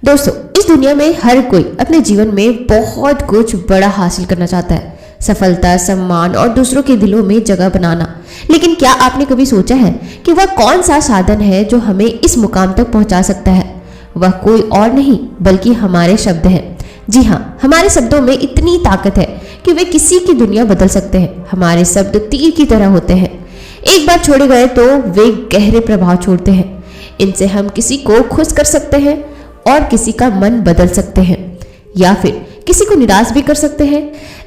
दोस्तों, इस दुनिया में हर कोई अपने जीवन में बहुत कुछ बड़ा हासिल करना चाहता है। सफलता, सम्मान और दूसरों के दिलों में जगह बनाना। लेकिन क्या आपने कभी सोचा है कि वह कौन सा साधन है जो हमें इस मुकाम तक पहुंचा सकता है? वह कोई और नहीं बल्कि हमारे शब्द हैं। जी हाँ, हमारे शब्दों में इतनी ताकत है कि वे किसी की दुनिया बदल सकते हैं। हमारे शब्द तीर की तरह होते हैं। एक बार छोड़े गए तो वे गहरे प्रभाव छोड़ते हैं। इनसे हम किसी को खुश कर सकते हैं और किसी का मन बदल सकते हैं, या फिर किसी को निराश भी कर सकते हैं।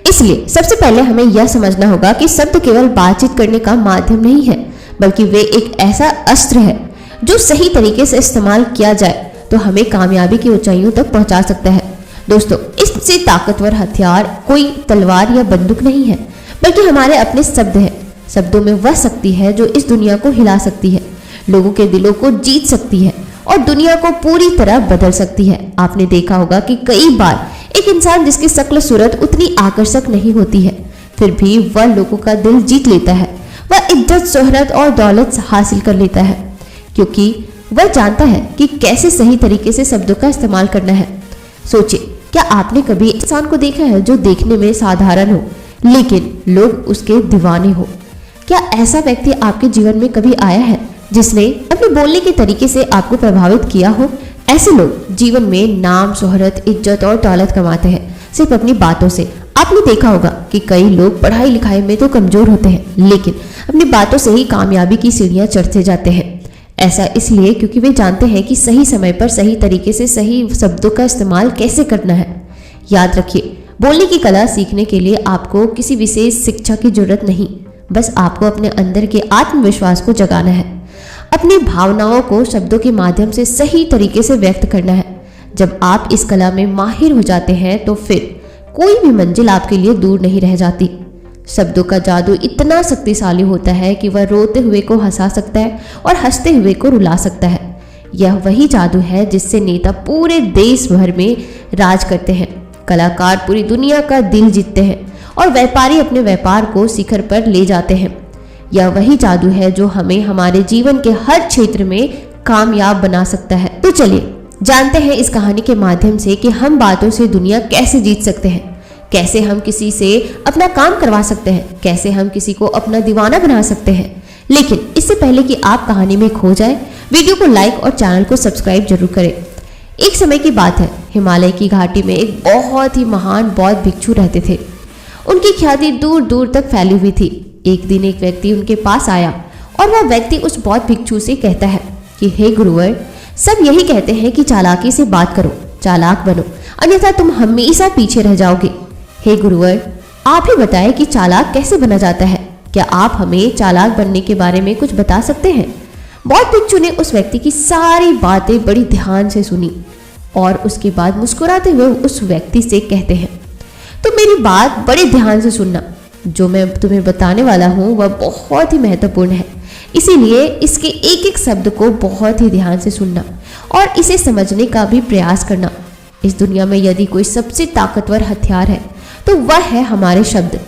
इसलिए सबसे पहले हमें यह समझना होगा कि शब्द केवल बातचीत करने का माध्यम नहीं है, बल्कि वे एक ऐसा अस्त्र है जो सही तरीके से इस्तेमाल किया जाए तो हमें कामयाबी की ऊंचाइयों तक पहुंचा सकता है। दोस्तों, इससे ताकतवर हथियार कोई तलवार या बंदूक नहीं है, बल्कि हमारे अपने शब्द हैं। शब्दों में वह शक्ति है जो इस दुनिया को हिला सकती है, लोगों के दिलों को जीत सकती है और दुनिया को पूरी तरह बदल सकती है। आपने देखा होगा कि कई बार एक इंसान जिसकी शक्ल सूरत उतनी आकर्षक नहीं होती है, फिर भी वह लोगों का दिल जीत लेता है। वह इज्जत, शोहरत और दौलत हासिल कर लेता है, क्योंकि वह जानता है कि कैसे सही तरीके से शब्दों का इस्तेमाल करना है। सोचिए, क्या आपने कभी इंसान को देखा है जो देखने में साधारण हो लेकिन लोग उसके दीवाने हो? क्या ऐसा व्यक्ति आपके जीवन में कभी आया है जिसने अपने बोलने के तरीके से आपको प्रभावित किया हो? ऐसे लोग जीवन में नाम, शोहरत, इज्जत और दौलत कमाते हैं सिर्फ अपनी बातों से। आपने देखा होगा कि कई लोग पढ़ाई लिखाई में तो कमजोर होते हैं, लेकिन अपनी बातों से ही कामयाबी की सीढ़ियां चढ़ते जाते हैं। ऐसा इसलिए क्योंकि वे जानते हैं कि सही समय पर सही तरीके से सही शब्दों का इस्तेमाल कैसे करना है। याद रखिए, बोलने की कला सीखने के लिए आपको किसी विशेष शिक्षा की जरूरत नहीं, बस आपको अपने अंदर के आत्मविश्वास को जगाना है। अपनी भावनाओं को शब्दों के माध्यम से सही तरीके से व्यक्त करना है। जब आप इस कला में माहिर हो जाते हैं तो फिर कोई भी मंजिल आपके लिए दूर नहीं रह जाती। शब्दों का जादू इतना शक्तिशाली होता है कि वह रोते हुए को हंसा सकता है और हंसते हुए को रुला सकता है। यह वही जादू है जिससे नेता पूरे देश भर में राज करते हैं, कलाकार पूरी दुनिया का दिल जीतते हैं और व्यापारी अपने व्यापार को शिखर पर ले जाते हैं। यह वही जादू है जो हमें हमारे जीवन के हर क्षेत्र में कामयाब बना सकता है। तो चलिए जानते हैं इस कहानी के माध्यम से कि हम बातों से दुनिया कैसे जीत सकते हैं, कैसे हम किसी से अपना काम करवा सकते हैं, कैसे हम किसी को अपना दीवाना बना सकते हैं। लेकिन इससे पहले कि आप कहानी में खो जाए, वीडियो को लाइक और चैनल को सब्सक्राइब जरूर करें। एक समय की बात है, हिमालय की घाटी में एक बहुत ही महान बौद्ध भिक्षु रहते थे। उनकी ख्याति दूर दूर तक फैली हुई थी। एक दिन एक व्यक्ति उनके पास आया और वह व्यक्ति उस बौद्ध भिक्षु से कहता है कि हे गुरुवर, सब यही कहते हैं कि चालाकी से बात करो, चालाक बनो, अन्यथा तुम हमेशा पीछे रह जाओगे। हे गुरुवर, आप ही बताएं कि चालाक कैसे बना जाता है। क्या आप हमें चालाक बनने के बारे में कुछ बता सकते हैं? बौद्ध भिक्षु ने उस व्यक्ति की सारी बातें बड़ी ध्यान से सुनी और उसके बाद मुस्कुराते हुए उस व्यक्ति से कहते हैं, तो मेरी बात बड़े ध्यान से सुनना। जो मैं तुम्हें बताने वाला हूँ वह बहुत ही महत्वपूर्ण है, इसीलिए इसके एक एक शब्द को बहुत ही ध्यान से सुनना और इसे समझने का भी प्रयास करना। इस दुनिया में यदि कोई सबसे ताकतवर हथियार है तो वह है हमारे शब्द।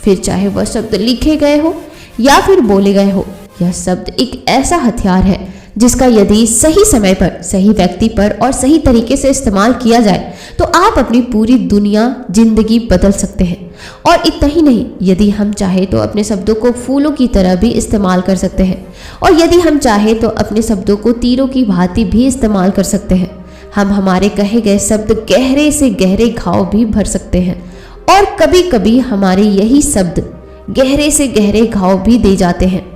फिर चाहे वह शब्द लिखे गए हो या फिर बोले गए हो, यह शब्द एक ऐसा हथियार है जिसका यदि सही समय पर, सही व्यक्ति पर और सही तरीके से इस्तेमाल किया जाए तो आप अपनी पूरी दुनिया, जिंदगी बदल सकते हैं। और इतना ही नहीं, यदि हम चाहे तो अपने शब्दों को फूलों की तरह भी इस्तेमाल कर सकते हैं और यदि हम चाहे तो अपने शब्दों को तीरों की भांति भी इस्तेमाल कर सकते हैं। हम हमारे कहे गए शब्द गहरे से गहरे घाव भी भर सकते हैं और कभी कभी हमारे यही शब्द गहरे से गहरे घाव भी दे जाते हैं।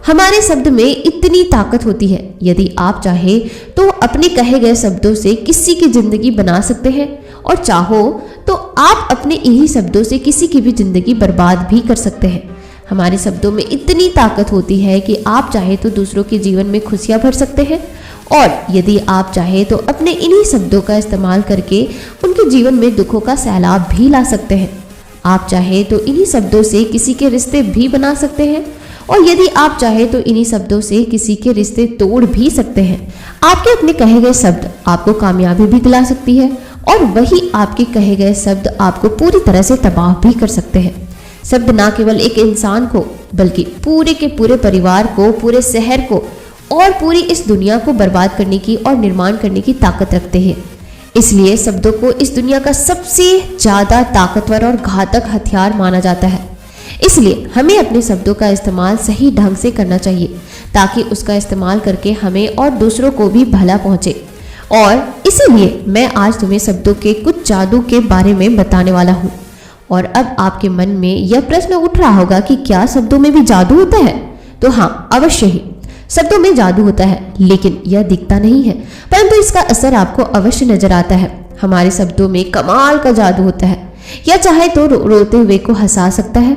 हमारे शब्द में इतनी ताकत होती है, यदि आप चाहे तो अपने कहे गए शब्दों से किसी की जिंदगी बना सकते हैं और चाहो तो आप अपने इन्हीं शब्दों से किसी की भी जिंदगी बर्बाद भी कर सकते हैं। हमारे शब्दों में इतनी ताकत होती है कि आप चाहे तो दूसरों के जीवन में खुशियां भर सकते हैं और यदि आप चाहे तो अपने इन्हीं शब्दों का इस्तेमाल करके उनके जीवन में दुखों का सैलाब भी ला सकते हैं। आप चाहे तो इन्हीं शब्दों से किसी के रिश्ते भी बना सकते हैं और यदि आप चाहे तो इन्हीं शब्दों से किसी के रिश्ते तोड़ भी सकते हैं। आपके अपने कहे गए शब्द आपको कामयाबी भी दिला सकती है और वही आपके कहे गए शब्द आपको पूरी तरह से तबाह भी कर सकते हैं। शब्द ना केवल एक इंसान को बल्कि पूरे के पूरे परिवार को, पूरे शहर को और पूरी इस दुनिया को बर्बाद करने की और निर्माण करने की ताकत रखते हैं। इसलिए शब्दों को इस दुनिया का सबसे ज्यादा ताकतवर और घातक हथियार माना जाता है। इसलिए हमें अपने शब्दों का इस्तेमाल सही ढंग से करना चाहिए ताकि उसका इस्तेमाल करके हमें और दूसरों को भी भला पहुंचे। और इसीलिए मैं आज तुम्हें शब्दों के कुछ जादू के बारे में बताने वाला हूँ। और अब आपके मन में यह प्रश्न उठ रहा होगा कि क्या शब्दों में भी जादू होता है? तो हाँ, अवश्य ही शब्दों में जादू होता है, लेकिन यह दिखता नहीं है, परंतु इसका असर आपको अवश्य नजर आता है। हमारे शब्दों में कमाल का जादू होता है। यह चाहे तो रोते हुए को हंसा सकता है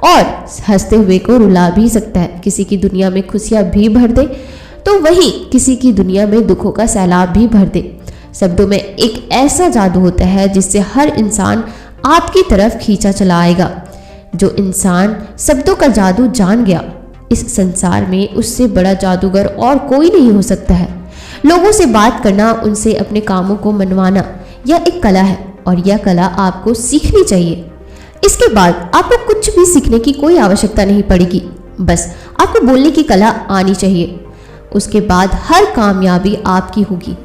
और हंसते हुए को रुला भी सकता है। किसी की दुनिया में खुशियां भी भर दे तो वहीं किसी की दुनिया में दुखों का सैलाब भी भर दे। शब्दों में एक ऐसा जादू होता है जिससे हर इंसान आपकी तरफ खींचा चला आएगा। जो इंसान शब्दों का जादू जान गया, इस संसार में उससे बड़ा जादूगर और कोई नहीं हो सकता है। लोगों से बात करना, उनसे अपने कामों को मनवाना, यह एक कला है और यह कला आपको सीखनी चाहिए। इसके बाद आपको कुछ भी सीखने की कोई आवश्यकता नहीं पड़ेगी, बस आपको बोलने की कला आनी चाहिए। उसके बाद हर कामयाबी आपकी होगी।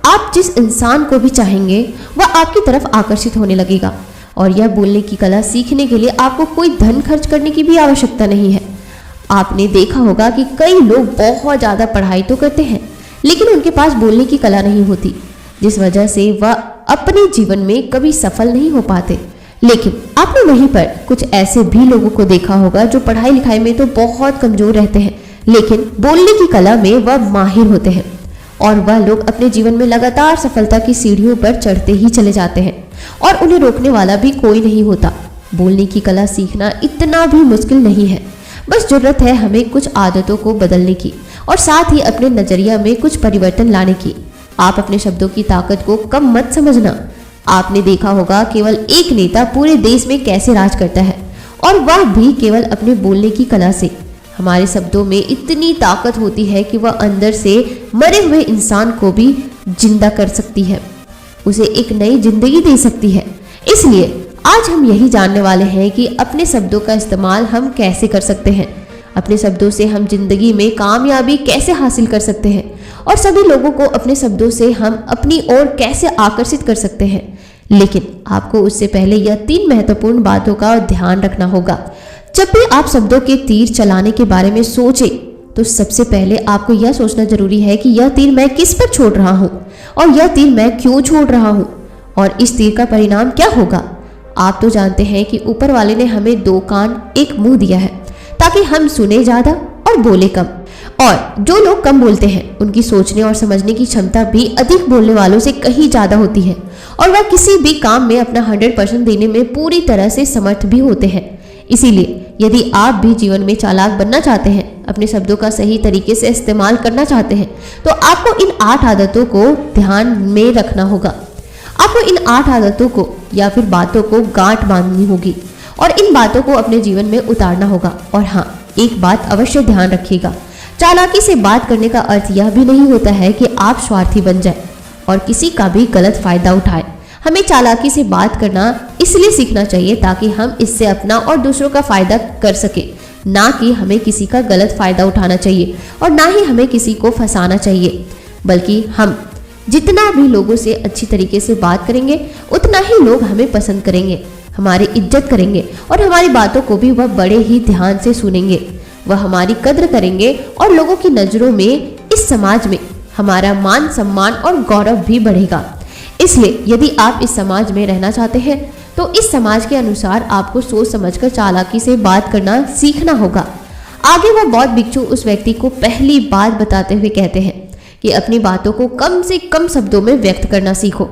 आप जिस इंसान को भी चाहेंगे वह आपकी तरफ आकर्षित होने लगेगा। और यह बोलने की कला सीखने के लिए आपको कोई धन खर्च करने की भी आवश्यकता नहीं है। आपने देखा होगा कि कई लोग बहुत ज़्यादा पढ़ाई तो करते हैं, लेकिन उनके पास बोलने की कला नहीं होती, जिस वजह से वह अपने जीवन में कभी सफल नहीं हो पाते। लेकिन आपने वहीं पर कुछ ऐसे भी लोगों को देखा होगा जो पढ़ाई लिखाई में तो बहुत कमजोर रहते हैं, लेकिन बोलने की कला में वह माहिर होते हैं और वह लोग अपने जीवन में लगातार सफलता की सीढ़ियों पर चढ़ते ही चले जाते हैं और उन्हें रोकने वाला भी कोई नहीं होता। बोलने की कला सीखना इतना भी मुश्किल नहीं है, बस जरूरत है हमें कुछ आदतों को बदलने की और साथ ही अपने नजरिया में कुछ परिवर्तन लाने की। आप अपने शब्दों की ताकत को कम मत समझना। आपने देखा होगा केवल एक नेता पूरे देश में कैसे राज करता है, और वह भी केवल अपने बोलने की कला से। हमारे शब्दों में इतनी ताकत होती है कि वह अंदर से मरे हुए इंसान को भी जिंदा कर सकती है, उसे एक नई जिंदगी दे सकती है। इसलिए आज हम यही जानने वाले हैं कि अपने शब्दों का इस्तेमाल हम कैसे कर सकते हैं, अपने शब्दों से हम जिंदगी में कामयाबी कैसे हासिल कर सकते हैं और सभी लोगों को अपने शब्दों से हम अपनी ओर कैसे आकर्षित कर सकते हैं। लेकिन आपको उससे पहले यह 3 महत्वपूर्ण बातों का ध्यान रखना होगा। जब भी आप शब्दों के तीर चलाने के बारे में सोचें तो सबसे पहले आपको यह सोचना जरूरी है कि यह तीर मैं किस पर छोड़ रहा हूँ और यह तीर मैं क्यों छोड़ रहा हूँ और इस तीर का परिणाम क्या होगा। आप तो जानते हैं कि ऊपर वाले ने हमें 2 कान 1 मुंह दिया है ताकि हम सुने ज्यादा और बोले कम। और जो लोग कम बोलते हैं उनकी सोचने और समझने की क्षमता भी अधिक बोलने वालों से कहीं ज्यादा होती है और वह किसी भी काम में अपना 100% देने में पूरी तरह से समर्थ भी होते हैं। इसीलिए यदि आप भी जीवन में चालाक बनना चाहते हैं, अपने शब्दों का सही तरीके से इस्तेमाल करना चाहते हैं, तो आपको इन 8 आदतों को ध्यान में रखना होगा। आपको इन 8 आदतों को या फिर बातों को गांठ बांधनी होगी और इन बातों को अपने जीवन में उतारना होगा। और हाँ, एक बात अवश्य ध्यान रखिएगा, चालाकी से बात करने का अर्थ यह भी नहीं होता है कि आप स्वार्थी बन जाए और किसी का भी गलत फायदा उठाए। हमें चालाकी से बात करना इसलिए सीखना चाहिए ताकि हम इससे अपना और दूसरों का फायदा कर सके, ना कि हमें किसी का गलत फायदा उठाना चाहिए और ना ही हमें किसी को फंसाना चाहिए। बल्कि हम जितना भी लोगों से अच्छी तरीके से बात करेंगे उतना ही लोग हमें पसंद करेंगे, हमारी इज्जत करेंगे और हमारी बातों को भी वह बड़े ही ध्यान से सुनेंगे। वह हमारी कद्र करेंगे और लोगों की नजरों में इस समाज में हमारा मान सम्मान और गौरव भी बढ़ेगा। इसलिए यदि आप इस समाज में रहना चाहते हैं तो इस समाज के अनुसार आपको सोच समझकर चालाकी से बात करना सीखना होगा। आगे वह बौद्ध भिक्षु उस व्यक्ति को पहली बात बताते हुए कहते हैं कि अपनी बातों को कम से कम शब्दों में व्यक्त करना सीखो,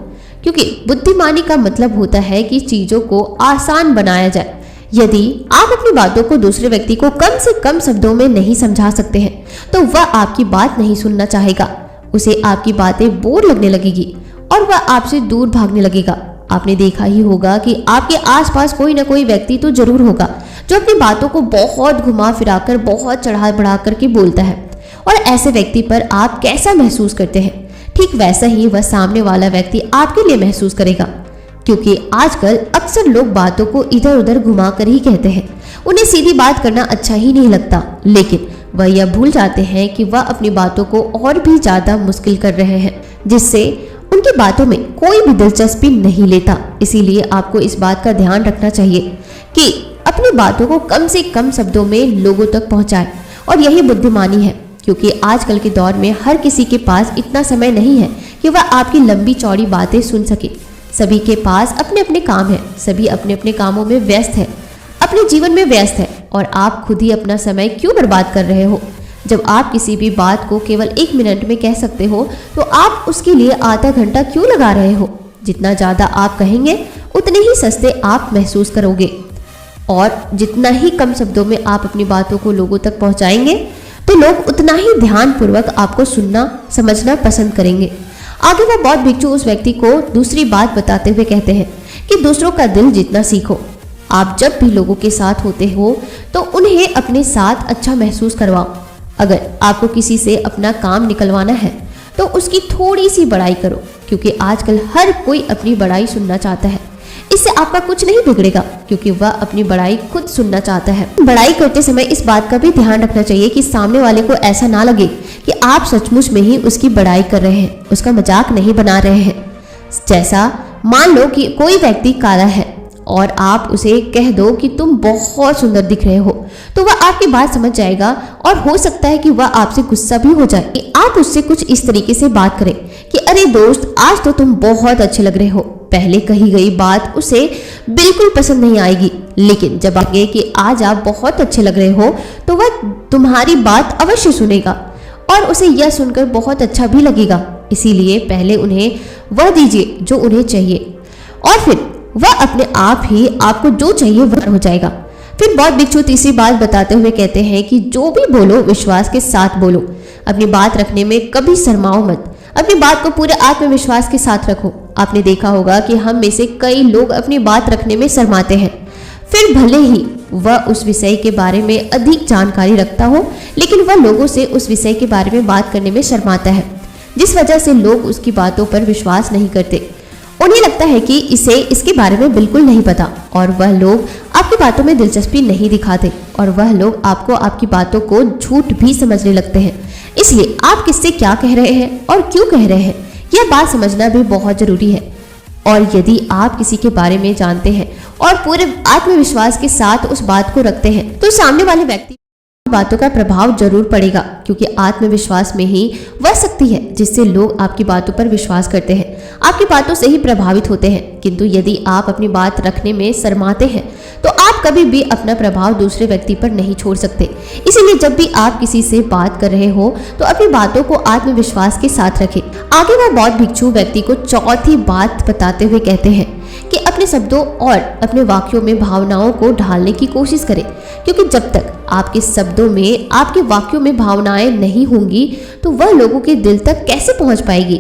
क्योंकि बुद्धिमानी का मतलब होता है कि चीजों को आसान बनाया जाए। यदि आप अपनी बातों को दूसरे व्यक्ति को कम से कम शब्दों में नहीं समझा सकते हैं तो वह आपकी बात नहीं सुनना चाहेगा, उसे आपकी बातें बोर लगने लगेगी और वह आपसे दूर भागने लगेगा। आपने देखा ही होगा कि आपके आसपास कोई ना कोई व्यक्ति तो जरूर होगा जो अपनी बातों को बहुत घुमा फिराकर, बहुत चढ़ा बढ़ा करके बोलता है और ऐसे व्यक्ति पर आप कैसा महसूस करते हैं, ठीक वैसा ही वह सामने वाला व्यक्ति आपके लिए महसूस करेगा। क्योंकि आजकल अक्सर लोग बातों को इधर उधर घुमा कर ही कहते हैं, उन्हें सीधी बात करना अच्छा ही नहीं लगता, लेकिन वह यह भूल जाते हैं कि वह अपनी बातों को और भी ज्यादा मुश्किल कर रहे हैं, जिससे उनकी बातों में कोई भी दिलचस्पी नहीं लेता। इसीलिए आपको इस बात का ध्यान रखना चाहिए कि अपनी बातों को कम से कम शब्दों में लोगों तक पहुंचाए, और यही बुद्धिमानी है, क्योंकि आजकल के दौर में हर किसी के पास इतना समय नहीं है कि वह आपकी लंबी चौड़ी बातें सुन सके। सभी के पास अपने अपने काम है, सभी अपने अपने कामों में व्यस्त है, अपने जीवन में व्यस्त है, और आप खुद ही अपना समय क्यों बर्बाद कर रहे हो? जब आप किसी भी बात को केवल 1 मिनट में कह सकते हो तो आप उसके लिए आधा घंटा क्यों लगा रहे हो? जितना ज़्यादा आप कहेंगे उतने ही सस्ते आप महसूस करोगे, और जितना ही कम शब्दों में आप अपनी बातों को लोगों तक पहुंचाएंगे तो लोग उतना ही ध्यानपूर्वक आपको सुनना समझना पसंद करेंगे। आगे वह बौद्ध भिक्षु उस व्यक्ति को दूसरी बात बताते हुए कहते हैं कि दूसरों का दिल जीतना सीखो। आप जब भी लोगों के साथ होते हो तो उन्हें अपने साथ अच्छा महसूस करवाओ। अगर आपको किसी से अपना काम निकलवाना है तो उसकी थोड़ी सी बड़ाई करो, क्योंकि आजकल हर कोई अपनी बड़ाई सुनना चाहता है। इससे आपका कुछ नहीं बिगड़ेगा, क्योंकि वह अपनी बड़ाई खुद सुनना चाहता है। बड़ाई करते समय इस बात का भी ध्यान रखना चाहिए कि सामने वाले को ऐसा ना लगे कि आप सचमुच में ही उसकी बड़ाई कर रहे हैं, उसका मजाक नहीं बना रहे हैं। जैसा मान लो कि कोई व्यक्ति काला है और आप उसे कह दो कि तुम बहुत सुंदर दिख रहे हो, तो वह आपकी बात समझ जाएगा, और हो सकता है कि वह आपसे गुस्सा भी हो जाए कि आप उससे कुछ इस तरीके से बात करें कि अरे दोस्त, आज तो तुम बहुत अच्छे लग रहे हो। पहले कही गई बात उसे बिल्कुल पसंद नहीं आएगी, लेकिन जब आप कहें कि आज आप बहुत अच्छे लग रहे हो तो वह तुम्हारी बात अवश्य सुनेगा, और उसे यह सुनकर बहुत अच्छा भी लगेगा। इसीलिए पहले उन्हें वह दीजिए जो उन्हें चाहिए, और फिर वह अपने आप ही आपको जो चाहिए वह हो जाएगा। फिर बौद्ध भिक्षु तीसरी बात बताते हुए कहते हैं कि जो भी बोलो विश्वास के साथ बोलो। अपनी बात रखने में कभी शर्माओ मत, अपनी बात को पूरे आत्मविश्वास के साथ रखो। आपने देखा होगा कि हम में से कई लोग अपनी बात रखने में शर्माते हैं, फिर भले ही वह उस विषय के बारे में अधिक जानकारी रखता हो, लेकिन वह लोगों से उस विषय के बारे में बात करने में शर्माता है, जिस वजह से लोग उसकी बातों पर विश्वास नहीं करते। उन्हें लगता है कि इसे इसके बारे में बिल्कुल नहीं पता, और वह लोग आपकी बातों में दिलचस्पी नहीं दिखाते, और वह लोग आपको आपकी बातों को झूठ भी समझने लगते हैं। इसलिए आप किससे क्या कह रहे हैं और क्यों कह रहे हैं, यह बात समझना भी बहुत जरूरी है। और यदि आप किसी के बारे में जानते हैं और पूरे आत्मविश्वास के साथ उस बात को रखते हैं, तो सामने वाले व्यक्ति बातों का प्रभाव जरूर पड़ेगा, क्योंकि आत्मविश्वास में ही वह शक्ति है जिससे लोग आपकी बातों पर विश्वास करते हैं, आपकी बातों से ही प्रभावित होते हैं। किंतु यदि आप अपनी बात रखने में शर्माते हैं तो आप कभी भी अपना प्रभाव दूसरे व्यक्ति पर नहीं छोड़ सकते। इसीलिए जब भी आप किसी से बात कर रहे हो तो अपनी बातों को आत्मविश्वास के साथ रखें। आगे वह बौद्ध भिक्षु व्यक्ति को चौथी बात बताते हुए कहते हैं कि अपने शब्दों और अपने वाक्यों में भावनाओं को ढालने की कोशिश करें, क्योंकि जब तक आपके शब्दों में आपके वाक्यों में भावनाएं नहीं होंगी तो वह लोगों के दिल तक कैसे पहुंच पाएगी।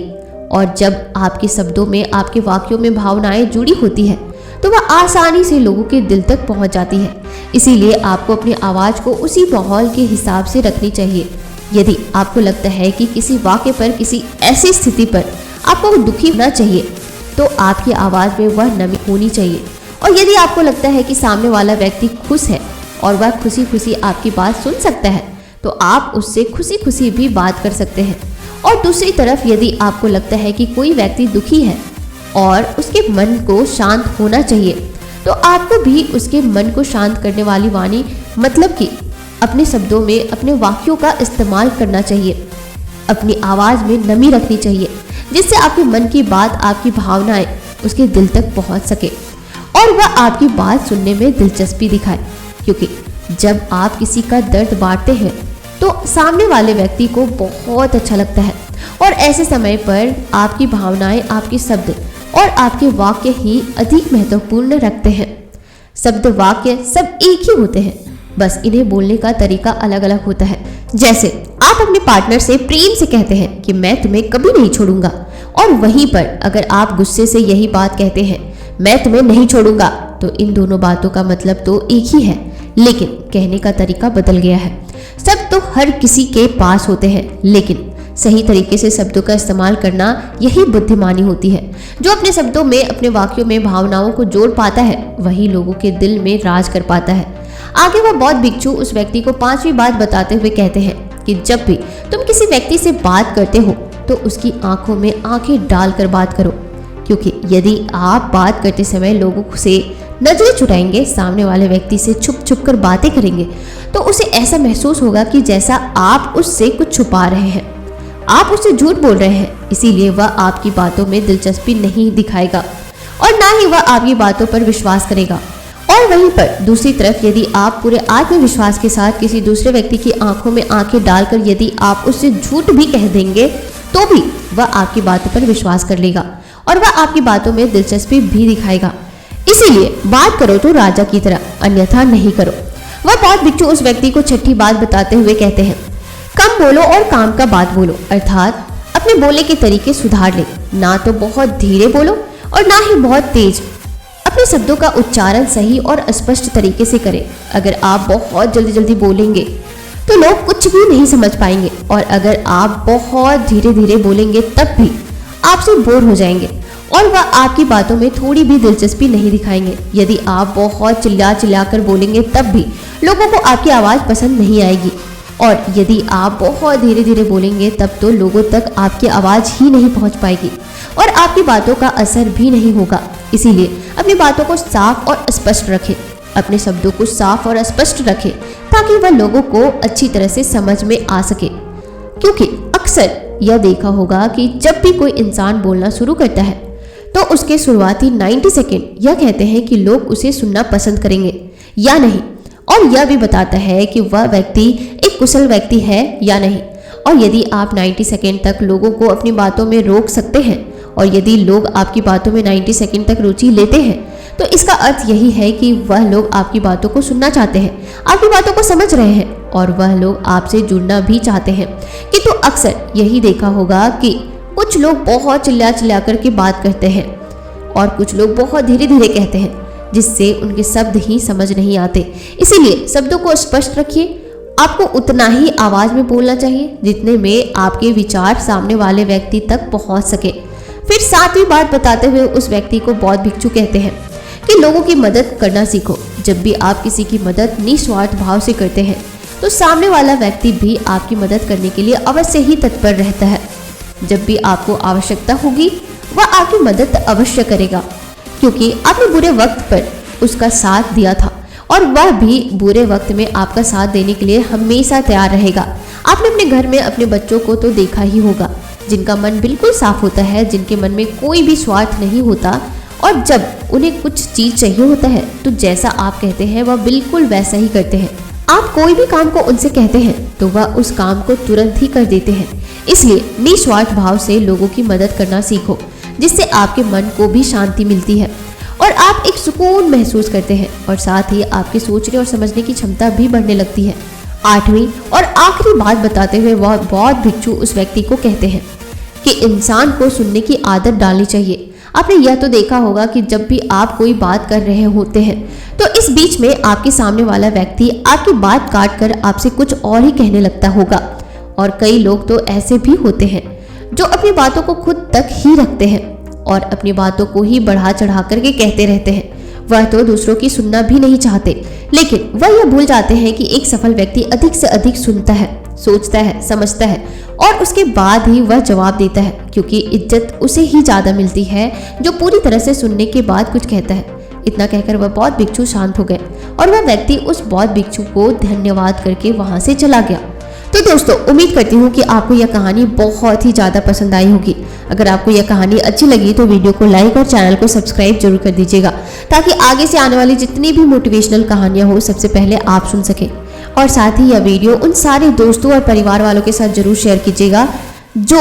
और जब आपके शब्दों में आपके वाक्यों में भावनाएं जुड़ी होती है तो वह आसानी से लोगों के दिल तक पहुंच जाती है। इसीलिए आपको अपनी आवाज को उसी माहौल के हिसाब से रखनी चाहिए। यदि आपको लगता है कि किसी वाक्य पर, किसी ऐसी स्थिति पर आपको दुखी होना चाहिए, तो आपकी आवाज में वह नमी होनी चाहिए। और यदि आपको लगता है कि सामने वाला व्यक्ति खुश है और वह खुशी खुशी आपकी बात सुन सकता है, तो आप उससे खुशी खुशी भी बात कर सकते हैं। और दूसरी तरफ यदि आपको लगता है कि कोई व्यक्ति दुखी है और उसके मन को शांत होना चाहिए, तो आपको भी उसके मन को शांत करने वाली वाणी, मतलब कि अपने शब्दों में अपने वाक्यों का इस्तेमाल करना चाहिए। अपनी आवाज में नमी रखनी चाहिए, जिससे आपके मन की बात, आपकी भावनाएं उसके दिल तक पहुंच सके और वह आपकी बात सुनने में दिलचस्पी दिखाए। क्योंकि जब आप किसी का दर्द बांटते हैं तो सामने वाले व्यक्ति को बहुत अच्छा लगता है, और ऐसे समय पर आपकी भावनाएं, आपके शब्द और आपके वाक्य ही अधिक महत्वपूर्ण रखते हैं। शब्द, वाक्य सब एक ही होते हैं, बस इन्हें बोलने का तरीका अलग अलग होता है। जैसे आप अपने पार्टनर से प्रेम से कहते हैं कि मैं तुम्हें कभी नहीं छोड़ूंगा, और वहीं पर अगर आप गुस्से से यही बात कहते हैं, मैं तुम्हें नहीं छोड़ूंगा, तो इन दोनों बातों का मतलब तो एक ही है, लेकिन कहने का तरीका बदल गया है। शब्द तो हर किसी के पास होते हैं, लेकिन सही तरीके से शब्दों का इस्तेमाल करना यही बुद्धिमानी होती है। जो अपने शब्दों में, अपने वाक्यों में भावनाओं को जोड़ पाता है, वही लोगों के दिल में राज कर पाता है। आगे वह बौद्ध भिक्षु उस व्यक्ति को पांचवी बात बताते हुए कहते हैं कि जब भी तुम किसी व्यक्ति से बात करते हो तो उसकी आंखों में आंखें डालकर बात करो, क्योंकि यदि आप बात करते समय लोगों से नजरें चुराएंगे, सामने वाले व्यक्ति से छुप छुप कर बातें करेंगे, तो उसे ऐसा महसूस होगा कि जैसा आप उससे कुछ छुपा रहे हैं, आप उससे झूठ बोल रहे हैं। इसीलिए वह आपकी बातों में दिलचस्पी नहीं दिखाएगा और ना ही वह आपकी बातों पर विश्वास करेगा। और वहीं पर दूसरी तरफ यदि आप पूरे आत्मविश्वास के साथ किसी दूसरे व्यक्ति की आंखों में आंखें डालकर यदि आप उससे झूठ भी कह देंगे, तो भी वह आपकी बातों पर विश्वास कर लेगा और वह आपकी बातों में दिलचस्पी भी दिखाएगा। इसीलिए बात करो तो राजा की तरह, अन्यथा नहीं करो। वह बहुत भिक्षु उस व्यक्ति को छठी बात बताते हुए कहते हैं, कम बोलो और काम का बात बोलो, अर्थात अपने बोले के तरीके सुधार ले। ना तो बहुत धीरे बोलो और ना ही बहुत तेज। अपने शब्दों का उच्चारण सही और स्पष्ट तरीके से करें। अगर आप बहुत जल्दी जल्दी बोलेंगे तो लोग कुछ भी नहीं समझ पाएंगे, और अगर आप बहुत धीरे धीरे बोलेंगे तब भी आपसे बोर हो जाएंगे और वह आपकी बातों में थोड़ी भी दिलचस्पी नहीं दिखाएंगे। यदि आप बहुत चिल्ला चिल्ला कर बोलेंगे तब भी लोगों को आपकी आवाज़ पसंद नहीं आएगी, और यदि आप बहुत धीरे धीरे बोलेंगे तब तो लोगों तक आपकी आवाज़ ही नहीं पहुंच पाएगी और आपकी बातों का असर भी नहीं होगा। इसीलिए अपनी बातों को साफ और स्पष्ट रखें, अपने शब्दों को साफ और स्पष्ट रखें ताकि वह लोगों को अच्छी तरह से समझ में आ सके। क्योंकि अक्सर यह देखा होगा कि जब भी कोई इंसान बोलना शुरू करता है तो उसके शुरुआती 90 सेकेंड यह कहते हैं कि लोग उसे सुनना पसंद करेंगे या नहीं, और यह भी बताता है कि वह व्यक्ति एक कुशल व्यक्ति है या नहीं। और यदि आप 90 सेकेंड तक लोगों को अपनी बातों में रोक सकते हैं और यदि लोग आपकी बातों में 90 सेकेंड तक रुचि लेते हैं, तो इसका अर्थ यही है कि वह लोग आपकी बातों को सुनना चाहते हैं, आपकी बातों को समझ रहे हैं और वह लोग आपसे जुड़ना भी चाहते हैं। किंतु अक्सर यही देखा होगा कि कुछ लोग बहुत चिल्ला चिल्ला करके बात करते हैं और कुछ लोग बहुत धीरे धीरे कहते हैं, जिससे उनके शब्द ही समझ नहीं आते। इसीलिए शब्दों को स्पष्ट रखिए। आपको उतना ही आवाज में बोलना चाहिए जितने में आपके विचार सामने वाले व्यक्ति तक पहुंच सके। फिर सातवीं बात बताते हुए उस व्यक्ति को बौद्ध भिक्षु कहते हैं कि लोगों की मदद करना सीखो। जब भी आप किसी की मदद निस्वार्थ भाव से करते हैं तो सामने वाला व्यक्ति भी आपकी मदद करने के लिए अवश्य ही तत्पर रहता है। जब भी आपको आवश्यकता होगी वह आपकी मदद अवश्य करेगा, क्योंकि आपने बुरे वक्त पर उसका साथ दिया था और वह भी बुरे वक्त में आपका साथ देने के लिए हमेशा तैयार रहेगा। आपने अपने घर में अपने बच्चों को तो देखा ही होगा, जिनका मन बिल्कुल साफ होता है, जिनके मन में कोई भी स्वार्थ नहीं होता, और जब उन्हें कुछ चीज चाहिए होता है तो जैसा आप कहते हैं वह बिल्कुल वैसा ही करते हैं। आप कोई भी काम को उनसे कहते हैं तो वह उस काम को तुरंत ही कर देते हैं। इसलिए निस्वार्थ भाव से लोगों की मदद करना सीखो, जिससे आपके मन को भी शांति मिलती है और आप एक सुकून महसूस करते हैं और साथ ही आपके सोचने और समझने की क्षमता भी बढ़ने लगती है। आठवीं और आखिरी बात बताते हुए वह बौद्ध भिक्षु उस व्यक्ति को कहते हैं कि इंसान को सुनने की आदत डालनी चाहिए। आपने यह तो देखा होगा कि जब भी आप कोई बात कर रहे होते हैं तो इस बीच में आपके सामने वाला व्यक्ति आपकी बात काट कर आपसे कुछ और ही कहने लगता होगा, और कई लोग तो ऐसे भी होते हैं जो अपनी बातों को खुद तक ही रखते हैं और अपनी बातों को ही बढ़ा चढ़ा करके कहते रहते हैं। वह तो दूसरों की सुनना भी नहीं चाहते, लेकिन वह यह भूल जाते हैं कि एक सफल व्यक्ति अधिक से अधिक सुनता है, सोचता है, समझता है और उसके बाद ही वह जवाब देता है, क्योंकि इज्जत उसे ही ज्यादा मिलती है जो पूरी तरह से सुनने के बाद कुछ कहता है। इतना कहकर वह बौद्ध भिक्षु शांत हो गए और वह व्यक्ति उस बौद्ध भिक्षु को धन्यवाद करके वहां से चला गया। तो दोस्तों, उम्मीद करती हूँ कि आपको यह कहानी बहुत ही ज़्यादा पसंद आई होगी। अगर आपको यह कहानी अच्छी लगी तो वीडियो को लाइक और चैनल को सब्सक्राइब जरूर कर दीजिएगा, ताकि आगे से आने वाली जितनी भी मोटिवेशनल कहानियाँ हो सबसे पहले आप सुन सकें। और साथ ही यह वीडियो उन सारे दोस्तों और परिवार वालों के साथ जरूर शेयर कीजिएगा जो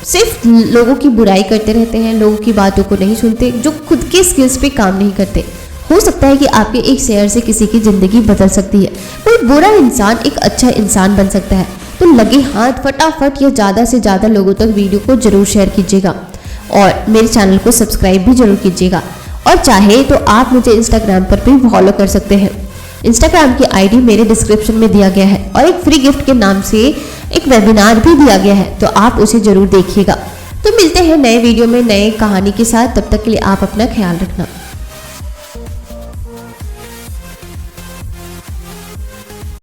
सिर्फ लोगों की बुराई करते रहते हैं, लोगों की बातों को नहीं सुनते, जो खुद के स्किल्स पे काम नहीं करते। हो सकता है कि आपके एक शेयर से किसी की जिंदगी बदल सकती है। कोई बुरा इंसान एक अच्छा इंसान बन सकता है। तो लगे हाथ फटाफट या ज़्यादा से ज़्यादा लोगों तक वीडियो को जरूर शेयर कीजिएगा और मेरे चैनल को सब्सक्राइब भी जरूर कीजिएगा। और चाहे तो आप मुझे इंस्टाग्राम पर भी फॉलो कर सकते हैं। इंस्टाग्राम की आईडी मेरे डिस्क्रिप्शन में दिया गया है और एक फ्री गिफ्ट के नाम से एक वेबिनार भी दिया गया है, तो आप उसे जरूर देखिएगा। तो मिलते हैं नए वीडियो में नए कहानी के साथ। तब तक के लिए आप अपना ख्याल रखना।